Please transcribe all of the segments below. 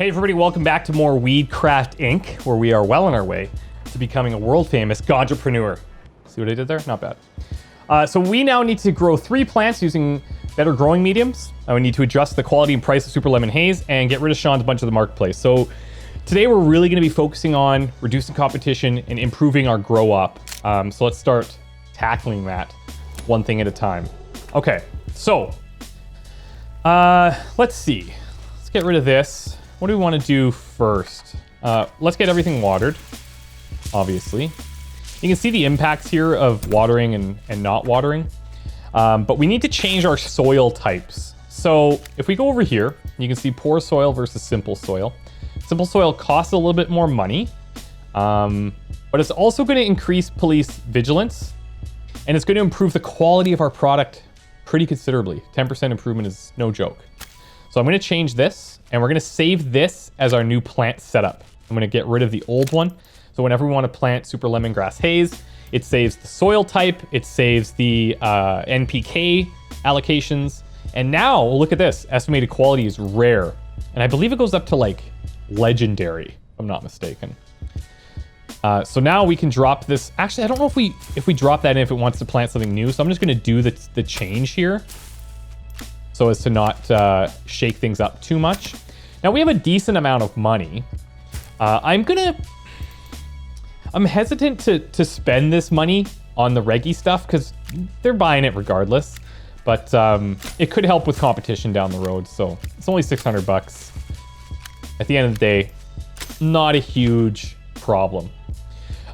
Hey everybody, welcome back to more Weedcraft Inc, where we are well on our way to becoming a world famous entrepreneur. See what I did there? Not bad. So we now need to grow 3 plants using better growing mediums. We need to adjust the quality and price of Super Lemon Haze and get rid of Sean's bunch of the marketplace. So today we're really going to be focusing on reducing competition and improving our grow up. So let's start tackling that one thing at a time. Okay, so let's see. Let's get rid of this. What do we want to do first? Let's get everything watered, obviously. You can see the impacts here of watering and not watering. But we need to change our soil types. So if we go over here, you can see poor soil versus simple soil. Simple soil costs a little bit more money, but it's also going to increase police vigilance, and it's going to improve the quality of our product pretty considerably. 10% improvement is no joke. So I'm going to change this, and we're going to save this as our new plant setup. I'm going to get rid of the old one. So whenever we want to plant Super Lemongrass Haze, it saves the soil type, it saves the NPK allocations, and now look at this. Estimated quality is rare, and I believe it goes up to like legendary, if I'm not mistaken. So now we can drop this. Actually, I don't know if we drop that in if it wants to plant something new. So I'm just going to do the change here, so as to not shake things up too much. Now we have a decent amount of money. I'm hesitant to spend this money on the reggie stuff because they're buying it regardless. But it could help with competition down the road. So it's only 600 bucks. At the end of the day, not a huge problem.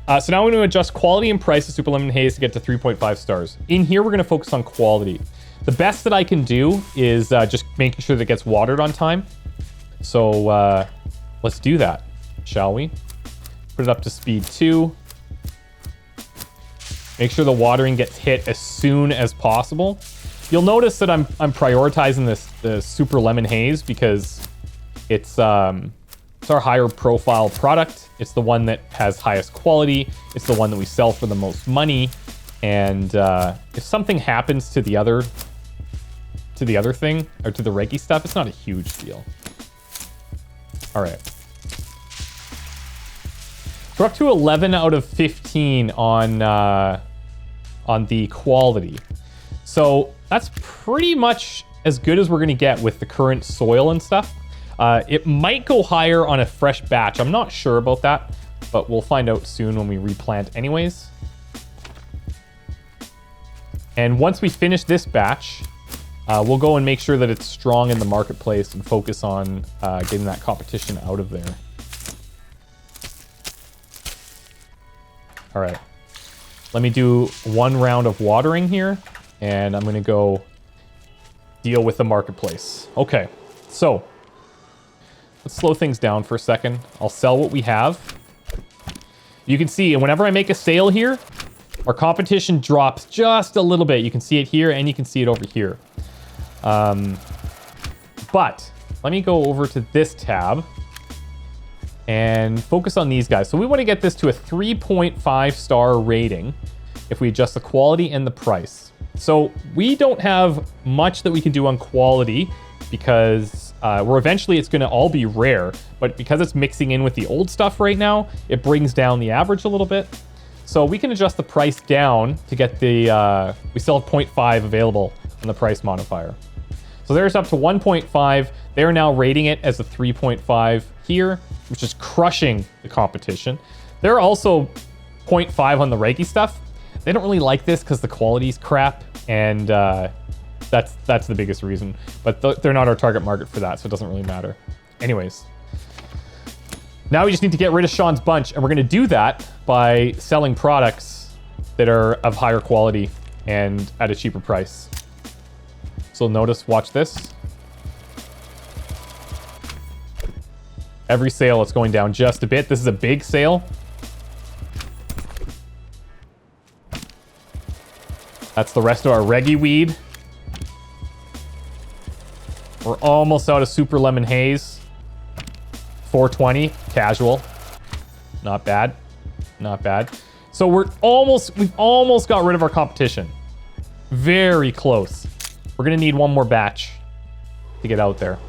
So now we're going to adjust quality and price of Super Lemon Haze to get to 3.5 stars. In here, we're going to focus on quality. The best that I can do is just making sure that it gets watered on time. So let's do that, shall we? Put it up to speed 2. Make sure the watering gets hit as soon as possible. You'll notice that I'm prioritizing the Super Lemon Haze because it's our higher profile product. It's the one that has highest quality. It's the one that we sell for the most money. And if something happens to the other thing, or to the reggie stuff, it's not a huge deal. All right. We're up to 11 out of 15 on the quality. So that's pretty much as good as we're going to get with the current soil and stuff. It might go higher on a fresh batch. I'm not sure about that, but we'll find out soon when we replant anyways. And once we finish this batch, we'll go and make sure that it's strong in the marketplace and focus on getting that competition out of there. All right, let me do 1 round of watering here, and I'm gonna go deal with the marketplace. Okay, so let's slow things down for a second. I'll sell what we have. You can see, and whenever I make a sale here, our competition drops just a little bit. You can see it here, and you can see it over here. But let me go over to this tab and focus on these guys. So we want to get this to a 3.5 star rating if we adjust the quality and the price. So we don't have much that we can do on quality because eventually it's going to all be rare, but because it's mixing in with the old stuff right now, it brings down the average a little bit. So we can adjust the price down to get the, we still have 0.5 available on the price modifier. So there's up to 1.5. They're now rating it as a 3.5 here, which is crushing the competition. They're also 0.5 on the reggie stuff. They don't really like this because the quality's crap, and that's the biggest reason. But they're not our target market for that, so it doesn't really matter. Anyways, now we just need to get rid of Sean's bunch, and we're going to do that by selling products that are of higher quality and at a cheaper price. So notice, watch this. Every sale, it's going down just a bit. This is a big sale. That's the rest of our reggie weed. We're almost out of Super Lemon Haze. 420, casual. Not bad. Not bad. So we've almost got rid of our competition. Very close. We're gonna need one more batch to get out there.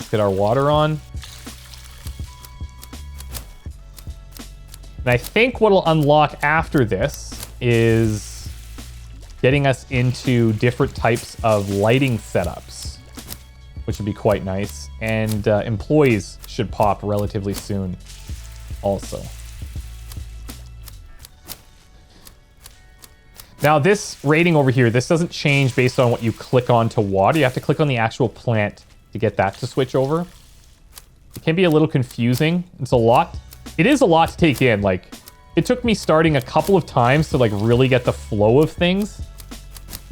Let's get our water on. And I think what'll unlock after this is getting us into different types of lighting setups, which would be quite nice. And employees should pop relatively soon also. Now this rating over here, this doesn't change based on what you click on to water. You have to click on the actual plant to get that to switch over. It can be a little confusing. It's a lot. It is a lot to take in. Like, it took me starting a couple of times to like really get the flow of things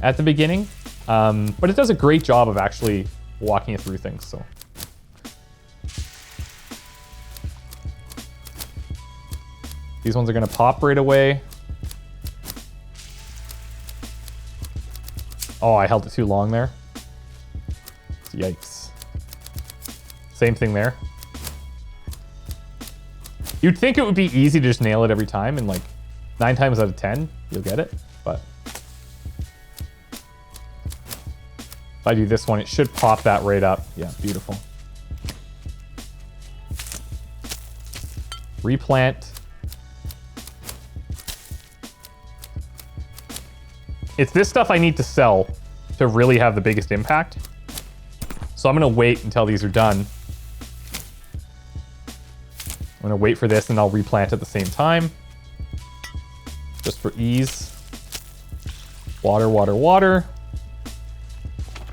at the beginning. But it does a great job of actually walking you through things, so. These ones are gonna pop right away. Oh, I held it too long there. Yikes. Same thing there. You'd think it would be easy to just nail it every time, and like 9 times out of 10, you'll get it, but. If I do this one, it should pop that right up. Yeah, beautiful. Replant. It's this stuff I need to sell to really have the biggest impact. So I'm gonna wait until these are done. I'm gonna wait for this and I'll replant at the same time. Just for ease. Water, water, water.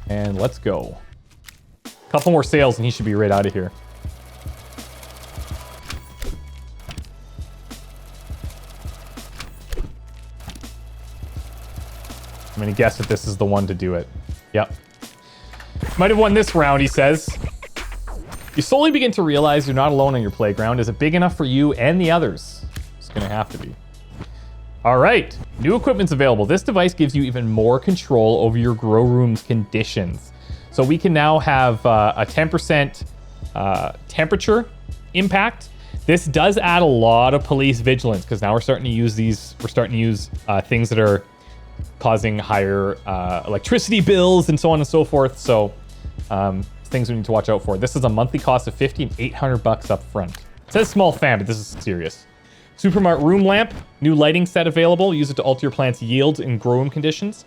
And let's go. A couple more sales and he should be right out of here. I'm gonna guess that this is the one to do it. Yep. Might have won this round, he says. You slowly begin to realize you're not alone on your playground. Is it big enough for you and the others? It's gonna have to be. All right, new equipment's available. This device gives you even more control over your grow room's conditions. So we can now have a 10% temperature impact. This does add a lot of police vigilance because now we're starting to use these. We're starting to use things that are causing higher electricity bills and so on and so forth. So things we need to watch out for. This is a monthly cost of $50 and $800 up front. It says small fan, but this is serious. Supermart room lamp, new lighting set available. Use it to alter your plant's yields in grow room conditions.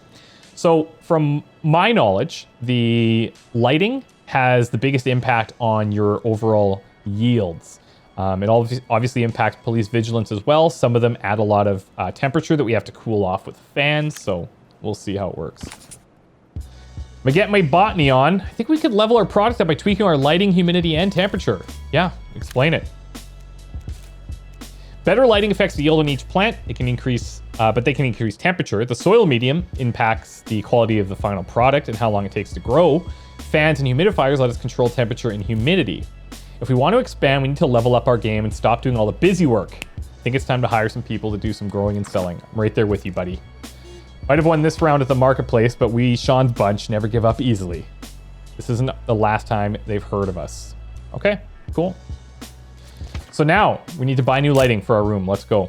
So from my knowledge, the lighting has the biggest impact on your overall yields. It obviously impacts police vigilance as well. Some of them add a lot of temperature that we have to cool off with fans, so we'll see how it works. I'm gonna get my botany on. I think we could level our product up by tweaking our lighting, humidity, and temperature. Yeah, explain it. Better lighting affects the yield on each plant. It can increase, but they can increase temperature. The soil medium impacts the quality of the final product and how long it takes to grow. Fans and humidifiers let us control temperature and humidity. If we want to expand, we need to level up our game and stop doing all the busy work. I think it's time to hire some people to do some growing and selling. I'm right there with you, buddy. Might have won this round at the marketplace, but we, Sean's bunch, never give up easily. This isn't the last time they've heard of us. Okay, cool. So now we need to buy new lighting for our room. Let's go.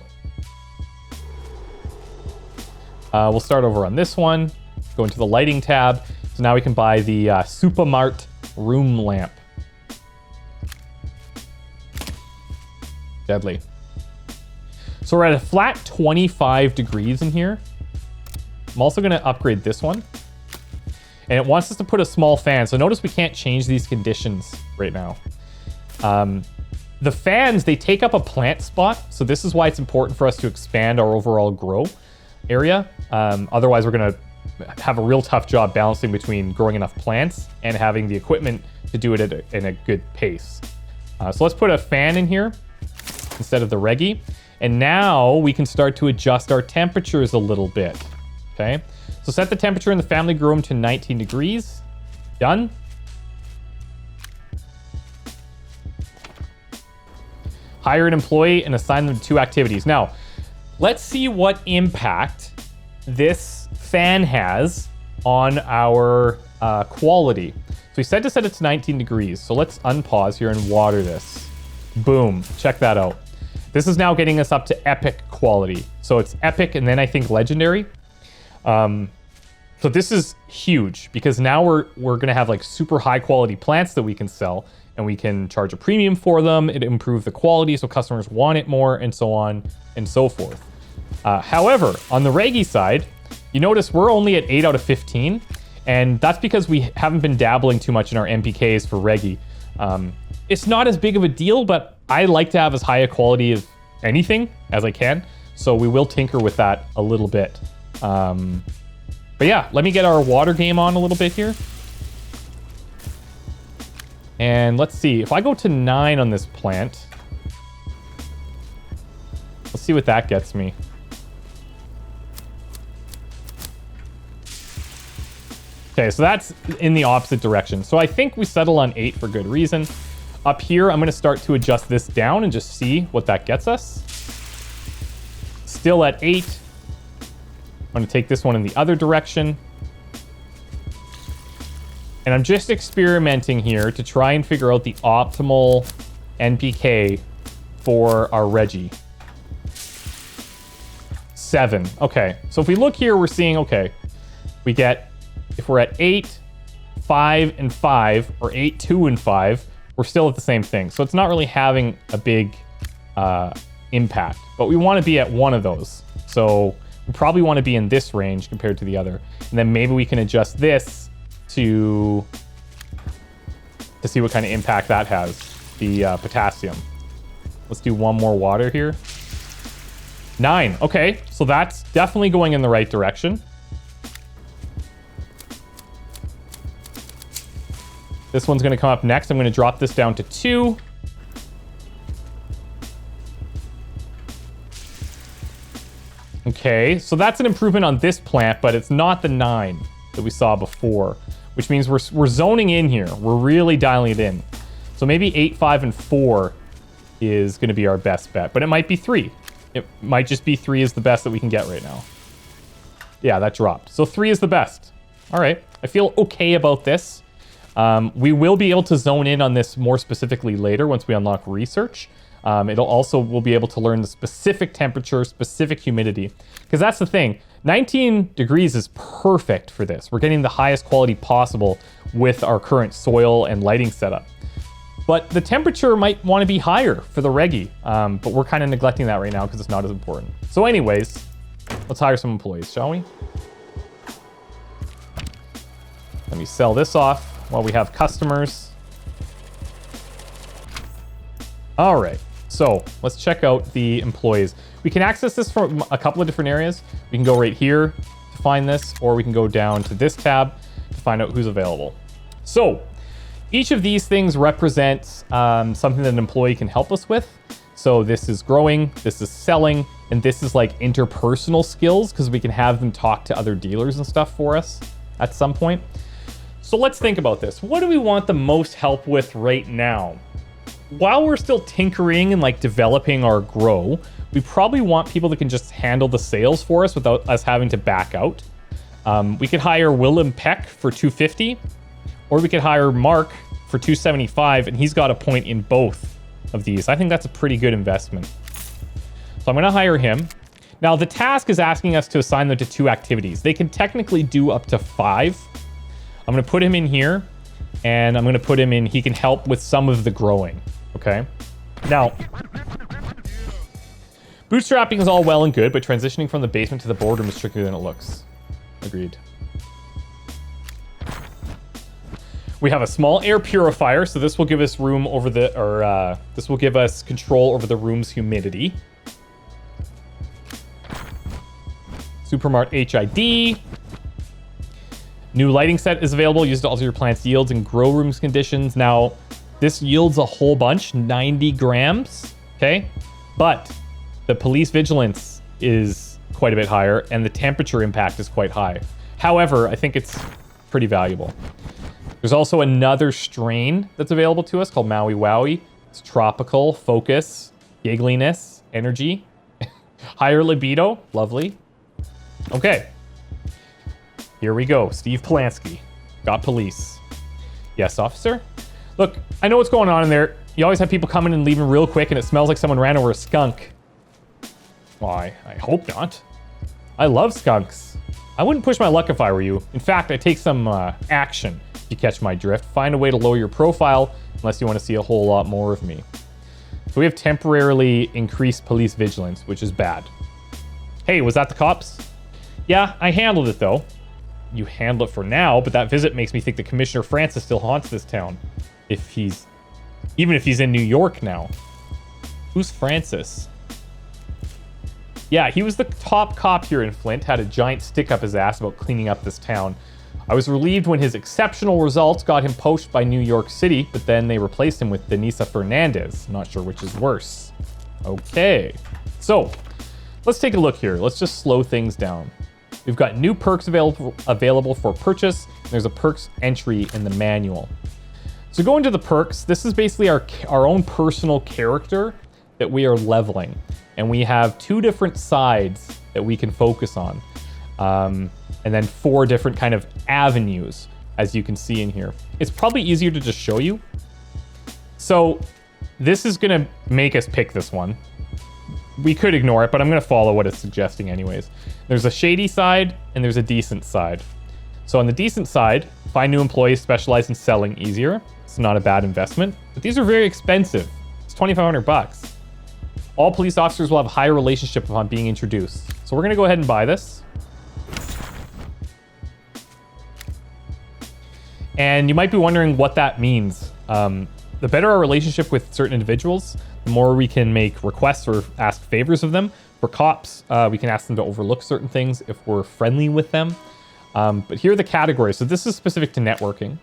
We'll start over on this one. Go into the lighting tab. So now we can buy the Supermart room lamp. Deadly. So we're at a flat 25 degrees in here. I'm also going to upgrade this one. And it wants us to put a small fan. So notice we can't change these conditions right now. The fans, they take up a plant spot. So this is why it's important for us to expand our overall grow area. Otherwise, we're going to have a real tough job balancing between growing enough plants and having the equipment to do it in a good pace. So let's put a fan in here instead of the Reggie. And now we can start to adjust our temperatures a little bit. Okay, so set the temperature in the family grow room to 19 degrees. Done. Hire an employee and assign them to 2 activities. Now, let's see what impact this fan has on our quality. So we said to set it to 19 degrees. So let's unpause here and water this. Boom, check that out. This is now getting us up to epic quality. So it's epic and then I think legendary. So this is huge because now we're going to have like super high quality plants that we can sell, and we can charge a premium for them. It improves the quality so customers want it more, and so on and so forth. However, on the Reggie side, you notice we're only at 8 out of 15, and that's because we haven't been dabbling too much in our NPKs for Reggie. It's not as big of a deal, but I like to have as high a quality of anything as I can, so we will tinker with that a little bit. But yeah, let me get our water game on a little bit here. And let's see, if I go to 9 on this plant, let's see what that gets me. Okay, so that's in the opposite direction. So I think we settle on 8 for good reason. Up here, I'm going to start to adjust this down and just see what that gets us. Still at 8. I'm going to take this one in the other direction. And I'm just experimenting here to try and figure out the optimal NPK for our Reggie. 7. Okay, so if we look here, we're seeing, okay, we get, if we're at 8, 5, and 5, or 8, 2, and 5, we're still at the same thing. So it's not really having a big impact, but we want to be at one of those. So we probably want to be in this range compared to the other. And then maybe we can adjust this to see what kind of impact that has, the potassium. Let's do one more water here. 9. Okay, so that's definitely going in the right direction. This one's going to come up next. I'm going to drop this down to 2. Okay, so that's an improvement on this plant, but it's not the 9 that we saw before, which means we're zoning in here. We're really dialing it in. So maybe 8, 5, and 4 is going to be our best bet, but it might be 3. It might just be 3 is the best that we can get right now. Yeah, that dropped. So 3 is the best. All right, I feel okay about this. We will be able to zone in on this more specifically later once we unlock research. We'll be able to learn the specific temperature, specific humidity, because that's the thing. 19 degrees is perfect for this. We're getting the highest quality possible with our current soil and lighting setup. But the temperature might want to be higher for the Reggie, but we're kind of neglecting that right now because it's not as important. So anyways, let's hire some employees, shall we? Let me sell this off while we have customers. All right, so let's check out the employees. We can access this from a couple of different areas. We can go right here to find this, or we can go down to this tab to find out who's available. So each of these things represents something that an employee can help us with. So this is growing, this is selling, and this is like interpersonal skills because we can have them talk to other dealers and stuff for us at some point. So let's think about this. What do we want the most help with right now? While we're still tinkering and like developing our grow, we probably want people that can just handle the sales for us without us having to back out. We could hire Willem Peck for 250, or we could hire Mark for 275, and he's got a point in both of these. I think that's a pretty good investment. So I'm going to hire him. Now the task is asking us to assign them to 2 activities. They can technically do up to 5. I'm going to put him in here, and I'm going to put him in, he can help with some of the growing, okay? Now, bootstrapping is all well and good, but transitioning from the basement to the boardroom is trickier than it looks. Agreed. We have a small air purifier, so this will give us room over the, this will give us control over the room's humidity. Supermart HID. New lighting set is available. Use to alter your plant's yields and grow room's conditions. Now, this yields a whole bunch, 90 grams, okay? But the police vigilance is quite a bit higher, and the temperature impact is quite high. However, I think it's pretty valuable. There's also another strain that's available to us called Maui Wowie. It's tropical, focus, giggliness, energy, higher libido, lovely. Okay. Here we go. Steve Polanski. Got police. Yes, officer? Look, I know what's going on in there. You always have people coming and leaving real quick, and it smells like someone ran over a skunk. Well, I hope not. I love skunks. I wouldn't push my luck if I were you. In fact, I take some action, if you catch my drift. Find a way to lower your profile, unless you want to see a whole lot more of me. So we have temporarily increased police vigilance, which is bad. Hey, was that the cops? Yeah, I handled it though. You handle it for now, but that visit makes me think that Commissioner Francis still haunts this town. Even if he's in New York now. Who's Francis? Yeah, he was the top cop here in Flint, had a giant stick up his ass about cleaning up this town. I was relieved when his exceptional results got him poached by New York City, but then they replaced him with Denisa Fernandez. Not sure which is worse. Okay, so let's take a look here. Let's just slow things down. We've got new perks available for purchase. There's a perks entry in the manual. So going to the perks, this is basically our own personal character that we are leveling. And we have 2 different sides that we can focus on. And then 4 different kind of avenues, as you can see in here. It's probably easier to just show you. So this is gonna make us pick this one. We could ignore it, but I'm gonna follow what it's suggesting anyways. There's a shady side and there's a decent side. So on the decent side, find new employees specialized in selling easier. It's not a bad investment, but these are very expensive. It's $2,500. All police officers will have a higher relationship upon being introduced. So we're gonna go ahead and buy this. And you might be wondering what that means. The better our relationship with certain individuals, the more we can make requests or ask favors of them. For cops, we can ask them to overlook certain things if we're friendly with them. But here are the categories. So this is specific to networking.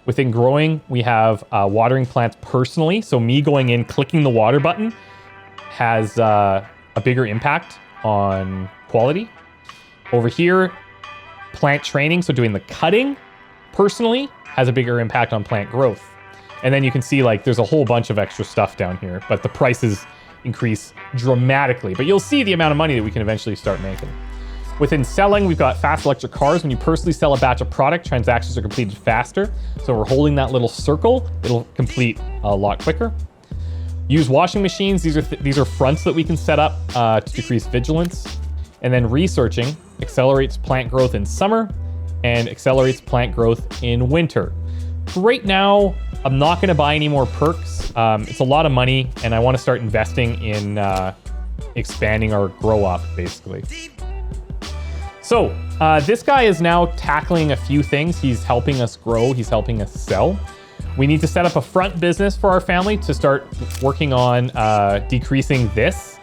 Within growing, we have watering plants personally. So me going in, clicking the water button has a bigger impact on quality. Over here, plant training, so doing the cutting personally has a bigger impact on plant growth. And then you can see like there's a whole bunch of extra stuff down here, but the prices increase dramatically. But you'll see the amount of money that we can eventually start making. Within selling, we've got fast electric cars. When you personally sell a batch of product, transactions are completed faster. So we're holding that little circle, it'll complete a lot quicker. Use washing machines. These are fronts that we can set up to decrease vigilance. And then researching accelerates plant growth in summer and accelerates plant growth in winter. For right now, I'm not going to buy any more perks. It's a lot of money, and I want to start investing in expanding our grow up, basically. So this guy is now tackling a few things. He's helping us grow. He's helping us sell. We need to set up a front business for our family to start working on decreasing this.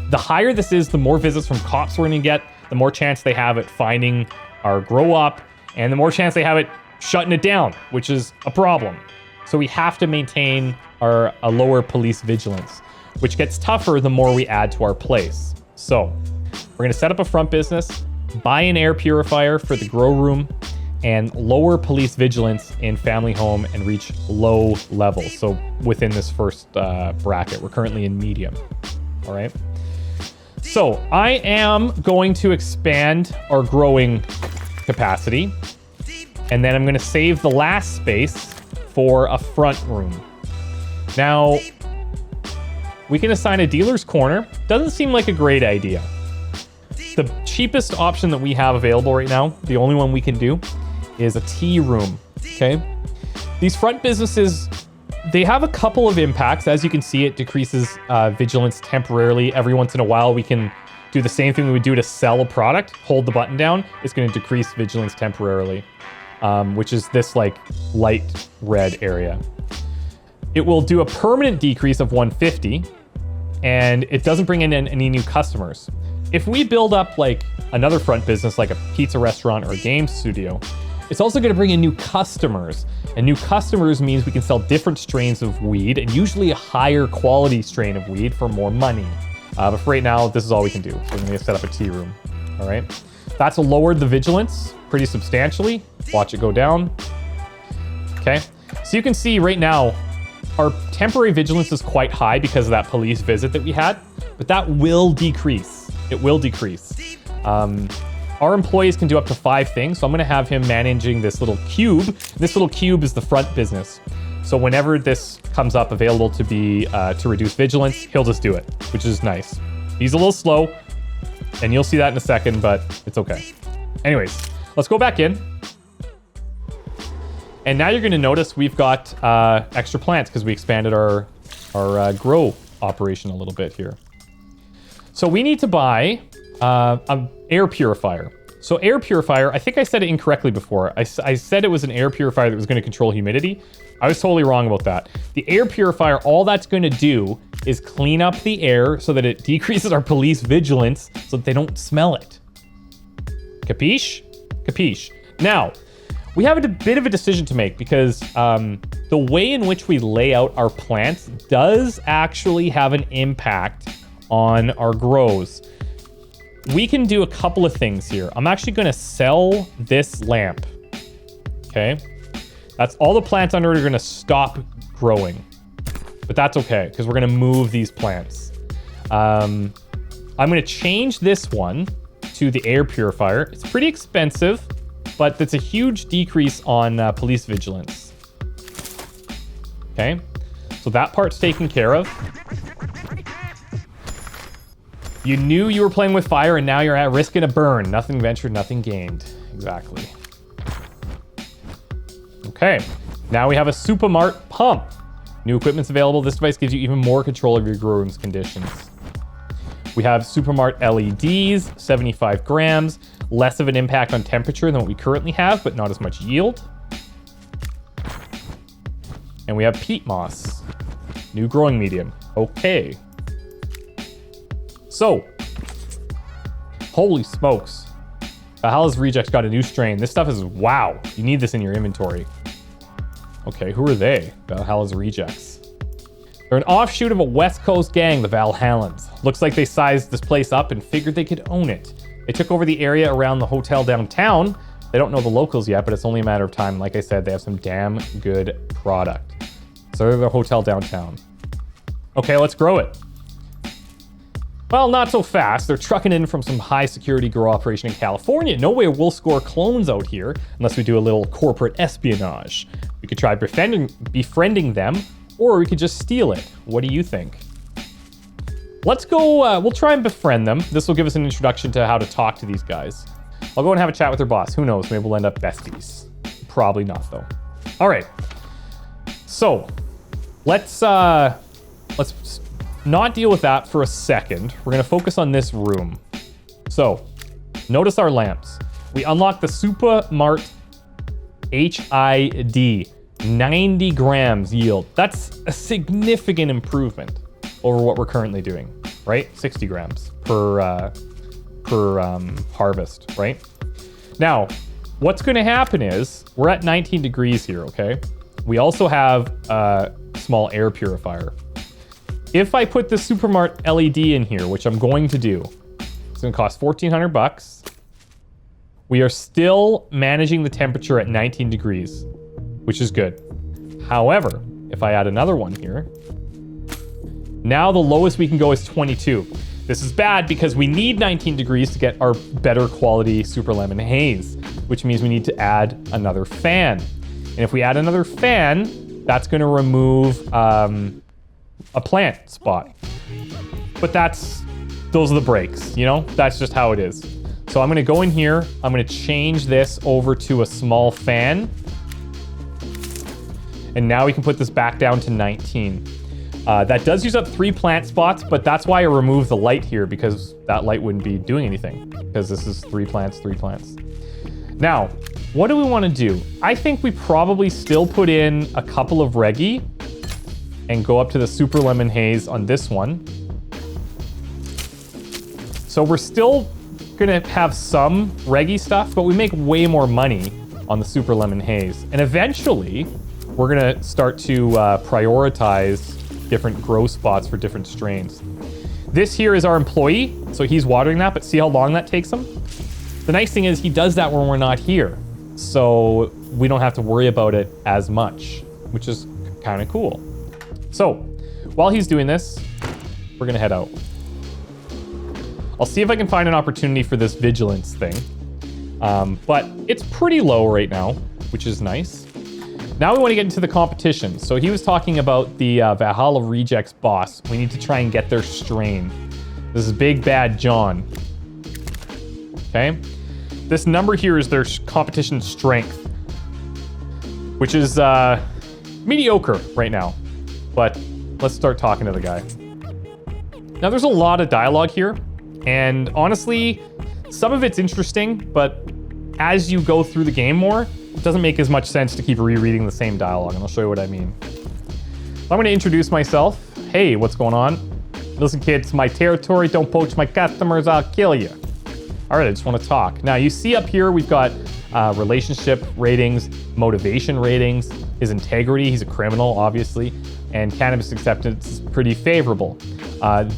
The higher this is, the more visits from cops we're going to get, the more chance they have at finding our grow up, and the more chance they have at shutting it down, which is a problem. So we have to maintain a lower police vigilance, which gets tougher the more we add to our place. So we're going to set up a front business, buy an air purifier for the grow room, and lower police vigilance in family home and reach low levels. So within this first bracket, we're currently in medium. All right. So I am going to expand our growing capacity, and then I'm going to save the last space for a front room. Now, we can assign a dealer's corner. Doesn't seem like a great idea. The cheapest option that we have available right now, the only one we can do, is a tea room, okay? These front businesses, they have a couple of impacts. As you can see, it decreases vigilance temporarily. Every once in a while, we can do the same thing we would do to sell a product. Hold the button down. It's going to decrease vigilance temporarily, which is this like light red area. It will do a permanent decrease of 150, and it doesn't bring in any new customers. If we build up like another front business, like a pizza restaurant or a game studio, it's also going to bring in new customers. And new customers means we can sell different strains of weed, and usually a higher quality strain of weed for more money. But for right now, this is all we can do. So we're going to set up a tea room. All right. That's lowered the vigilance pretty substantially. Watch it go down. Okay. So you can see right now, our temporary vigilance is quite high because of that police visit that we had, but that will decrease. It will decrease. Our employees can do up to 5 things. So I'm going to have him managing this little cube. This little cube is the front business. So whenever this comes up available to be to reduce vigilance, he'll just do it, which is nice. He's a little slow, and you'll see that in a second, but it's okay. Anyways, let's go back in. And now you're going to notice we've got extra plants because we expanded our grow operation a little bit here. So we need to buy an air purifier. So air purifier, I think I said it incorrectly before. I said it was an air purifier that was going to control humidity. I was totally wrong about that. The air purifier, all that's going to do is clean up the air so that it decreases our police vigilance so that they don't smell it. Capiche? Capiche. Now, we have a bit of a decision to make because the way in which we lay out our plants does actually have an impact on our grows. We can do a couple of things here. I'm actually going to sell this lamp. Okay. That's all the plants under it are going to stop growing. But that's okay because we're going to move these plants. I'm going to change this one to the air purifier. It's pretty expensive, but that's a huge decrease on police vigilance. Okay. So that part's taken care of. You knew you were playing with fire and now you're at risk in a burn. Nothing ventured, nothing gained. Exactly. Okay, now we have a Supermart pump. New equipment's available. This device gives you even more control of your grow room's conditions. We have Supermart LEDs, 75 grams, less of an impact on temperature than what we currently have, but not as much yield. And we have peat moss, new growing medium. Okay. So, holy smokes. Valhalla's Rejects got a new strain. This stuff is, wow. You need this in your inventory. Okay, who are they? Valhalla's Rejects. They're an offshoot of a West Coast gang, the Valhallans. Looks like they sized this place up and figured they could own it. They took over the area around the hotel downtown. They don't know the locals yet, but it's only a matter of time. Like I said, they have some damn good product. So they're the hotel downtown. Okay, let's grow it. Well, not so fast. They're trucking in from some high security grow operation in California. No way we'll score clones out here unless we do a little corporate espionage. We could try befriending them, or we could just steal it. What do you think? Let's go, we'll try and befriend them. This will give us an introduction to how to talk to these guys. I'll go and have a chat with their boss. Who knows? Maybe we'll end up besties. Probably not, though. All right. So, let's not deal with that for a second. We're gonna focus on this room. So, notice our lamps. We unlock the Supermart HID, 90 grams yield. That's a significant improvement over what we're currently doing, right? 60 grams per harvest, right? Now, what's gonna happen is, we're at 19 degrees here, okay? We also have a small air purifier. If I put the Supermart LED in here, which I'm going to do, it's gonna cost $1,400. We are still managing the temperature at 19 degrees, which is good. However, if I add another one here, now the lowest we can go is 22. This is bad because we need 19 degrees to get our better quality Super Lemon Haze, which means we need to add another fan. And if we add another fan, that's gonna remove a plant spot. But those are the breaks, you know? That's just how it is. So I'm gonna go in here, I'm gonna change this over to a small fan. And now we can put this back down to 19. That does use up 3 plant spots, but that's why I removed the light here, because that light wouldn't be doing anything, because this is 3 plants, 3 plants. Now, what do we want to do? I think we probably still put in a couple of Reggie and go up to the Super Lemon Haze on this one. So we're still gonna have some Reggie stuff, but we make way more money on the Super Lemon Haze. And eventually, we're gonna start to prioritize different grow spots for different strains. This here is our employee, so he's watering that, but see how long that takes him? The nice thing is he does that when we're not here, so we don't have to worry about it as much, which is kind of cool. So, while he's doing this, we're gonna head out. I'll see if I can find an opportunity for this vigilance thing, but it's pretty low right now, which is nice. Now we want to get into the competition. So he was talking about the Valhalla Rejects boss. We need to try and get their strain. This is Big Bad John. Okay. This number here is their competition strength, which is mediocre right now. But let's start talking to the guy. Now, there's a lot of dialogue here, and honestly, some of it's interesting, but as you go through the game more, it doesn't make as much sense to keep rereading the same dialogue, and I'll show you what I mean. I'm going to introduce myself. Hey, what's going on? Listen, kids, my territory. Don't poach my customers. I'll kill you. All right, I just want to talk. Now, you see up here, we've got relationship ratings, motivation ratings, his integrity. He's a criminal, obviously, and cannabis acceptance is pretty favorable.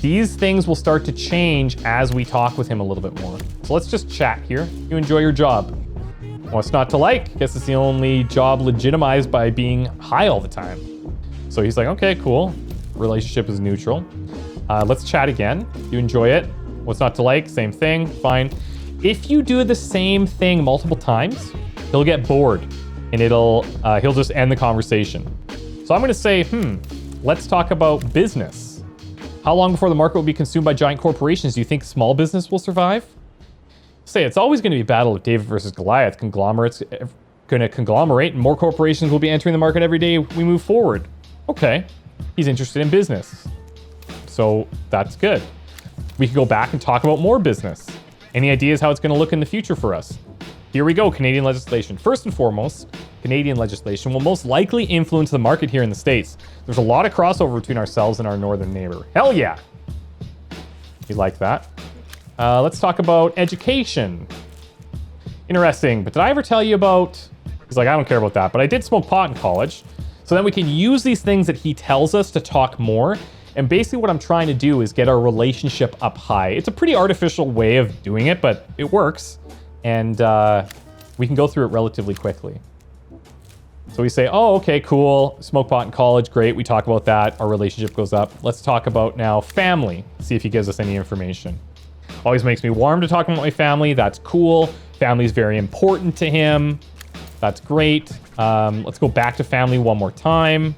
These things will start to change as we talk with him a little bit more. So let's just chat here. You enjoy your job. What's not to like? Guess it's the only job legitimized by being high all the time. So he's like, okay, cool. Relationship is neutral. Let's chat again. You enjoy it. What's not to like? Same thing. Fine. If you do the same thing multiple times, he'll get bored and he'll just end the conversation. So I'm going to say, let's talk about business. How long before the market will be consumed by giant corporations? Do you think small business will survive? Say it's always going to be a battle of David versus Goliath. Conglomerates going to conglomerate and more corporations will be entering the market every day we move forward. Okay. He's interested in business. So that's good. We can go back and talk about more business. Any ideas how it's going to look in the future for us? Here we go, Canadian legislation. First and foremost, Canadian legislation will most likely influence the market here in the States. There's a lot of crossover between ourselves and our northern neighbor. Hell yeah. You like that? Let's talk about education. Interesting, but did I ever tell you about... He's like, I don't care about that, but I did smoke pot in college. So then we can use these things that he tells us to talk more. And basically what I'm trying to do is get our relationship up high. It's a pretty artificial way of doing it, but it works. And we can go through it relatively quickly. So we say, oh, okay, cool. Smoke pot in college, great. We talk about that. Our relationship goes up. Let's talk about now family. See if he gives us any information. Always makes me warm to talk about my family. That's cool. Family's very important to him. That's great. Let's go back to family one more time.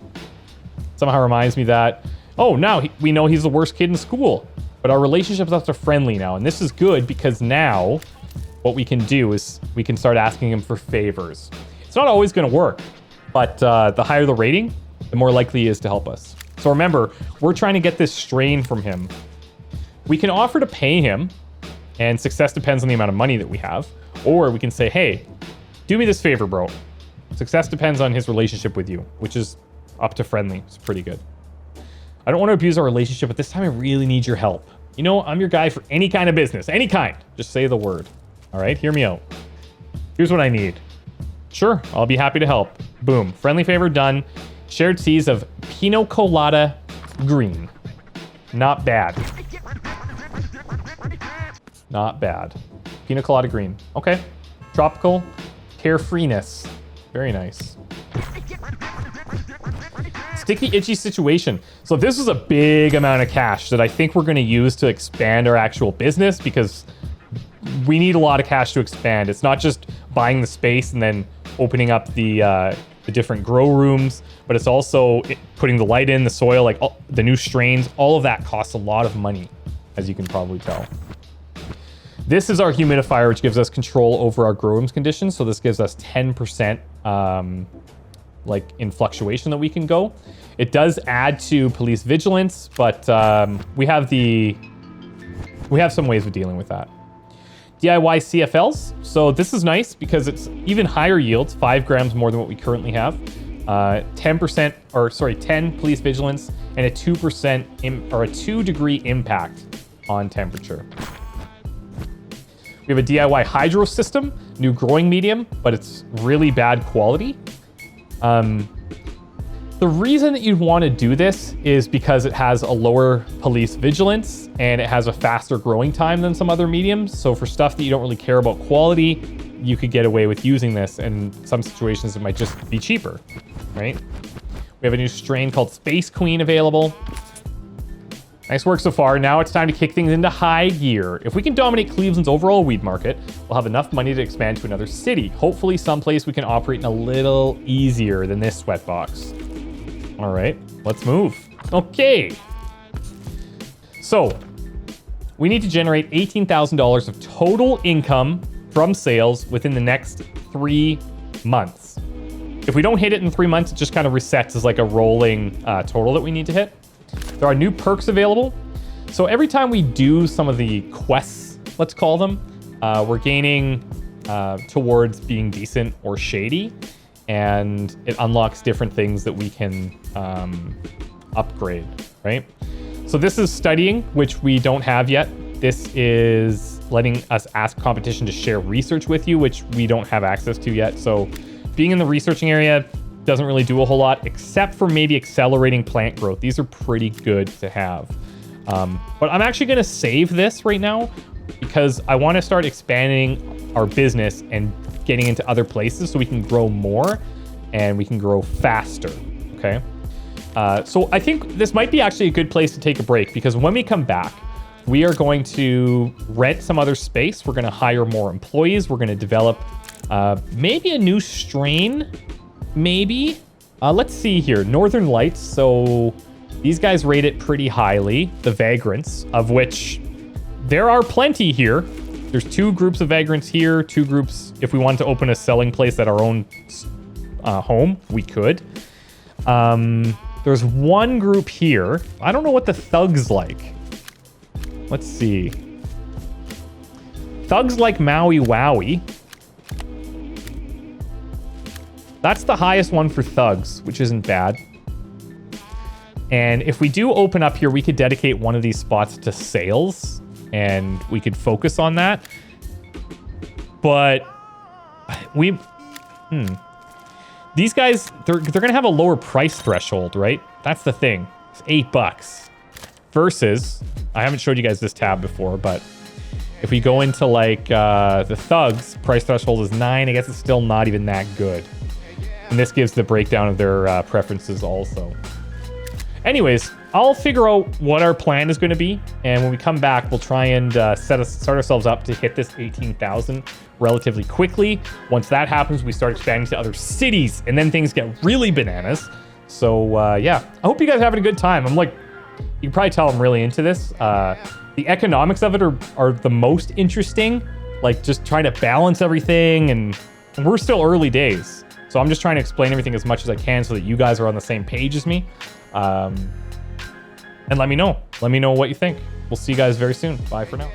Somehow reminds me that, oh, now we know he's the worst kid in school. But our relationship's up to friendly now. And this is good because now what we can do is we can start asking him for favors. It's not always going to work, but the higher the rating, the more likely he is to help us. So remember, we're trying to get this strain from him. We can offer to pay him, and success depends on the amount of money that we have. Or we can say, hey, do me this favor, bro. Success depends on his relationship with you, which is up to friendly. It's pretty good. I don't want to abuse our relationship, but this time I really need your help. You know, I'm your guy for any kind of business, any kind. Just say the word. All right, hear me out. Here's what I need. Sure, I'll be happy to help. Boom, friendly favor done. Shared seeds of Pina Colada Green. Not bad. Not bad. Pina Colada Green. Okay. Tropical carefreeness. Very nice. Sticky, itchy situation. So this is a big amount of cash that I think we're going to use to expand our actual business because we need a lot of cash to expand. It's not just buying the space and then opening up the different grow rooms, but it's also putting the light in, the soil, like the new strains. All of that costs a lot of money, as you can probably tell. This is our humidifier, which gives us control over our grow rooms conditions. So this gives us 10% like in fluctuation that we can go. It does add to police vigilance, but we have some ways of dealing with that. DIY CFLs. So this is nice because it's even higher yields, 5 grams more than what we currently have. 10 police vigilance and a 2% or a 2-degree impact on temperature. We have a DIY hydro system, new growing medium, but it's really bad quality. The reason that you'd want to do this is because it has a lower police vigilance and it has a faster growing time than some other mediums. So for stuff that you don't really care about quality, you could get away with using this. And in some situations, it might just be cheaper, right? We have a new strain called Space Queen available. Nice work so far. Now it's time to kick things into high gear. If we can dominate Cleveland's overall weed market, we'll have enough money to expand to another city. Hopefully someplace we can operate in a little easier than this sweatbox. All right, let's move. Okay. So we need to generate $18,000 of total income from sales within the next 3 months. If we don't hit it in 3 months, it just kind of resets as like a rolling total that we need to hit. There are new perks available. So every time we do some of the quests, let's call them, we're gaining towards being decent or shady, and it unlocks different things that we can upgrade, right? So this is studying, which we don't have yet. This is letting us ask competition to share research with you, which we don't have access to yet. So being in the researching area doesn't really do a whole lot, except for maybe accelerating plant growth. These are pretty good to have. But I'm actually going to save this right now because I want to start expanding our business and getting into other places so we can grow more and we can grow faster, okay? So I think this might be actually a good place to take a break, because when we come back, we are going to rent some other space. We're going to hire more employees. We're going to develop maybe a new strain, maybe. Let's see here. Northern Lights. So these guys rate it pretty highly. The vagrants, of which there are plenty here. There's 2 groups of vagrants here, 2 groups. If we wanted to open a selling place at our own home, we could. There's 1 group here. I don't know what the thugs like. Let's see. Thugs like Maui Wowie. That's the highest one for thugs, which isn't bad. And if we do open up here, we could dedicate one of these spots to sales, and we could focus on that. But these guys, they're gonna have a lower price threshold, right? That's the thing. It's $8 versus, I haven't showed you guys this tab before, but if we go into like the thugs, price threshold is 9. I guess it's still not even that good. And this gives the breakdown of their preferences also. Anyways, I'll figure out what our plan is going to be, and when we come back, we'll try and start ourselves up to hit this 18,000 relatively quickly. Once that happens, we start expanding to other cities, and then things get really bananas. So yeah, I hope you guys are having a good time. I'm like, you can probably tell I'm really into this. The economics of it are the most interesting, like just trying to balance everything, and we're still early days. So I'm just trying to explain everything as much as I can so that you guys are on the same page as me. And let me know what you think. We'll see you guys very soon. Bye for now.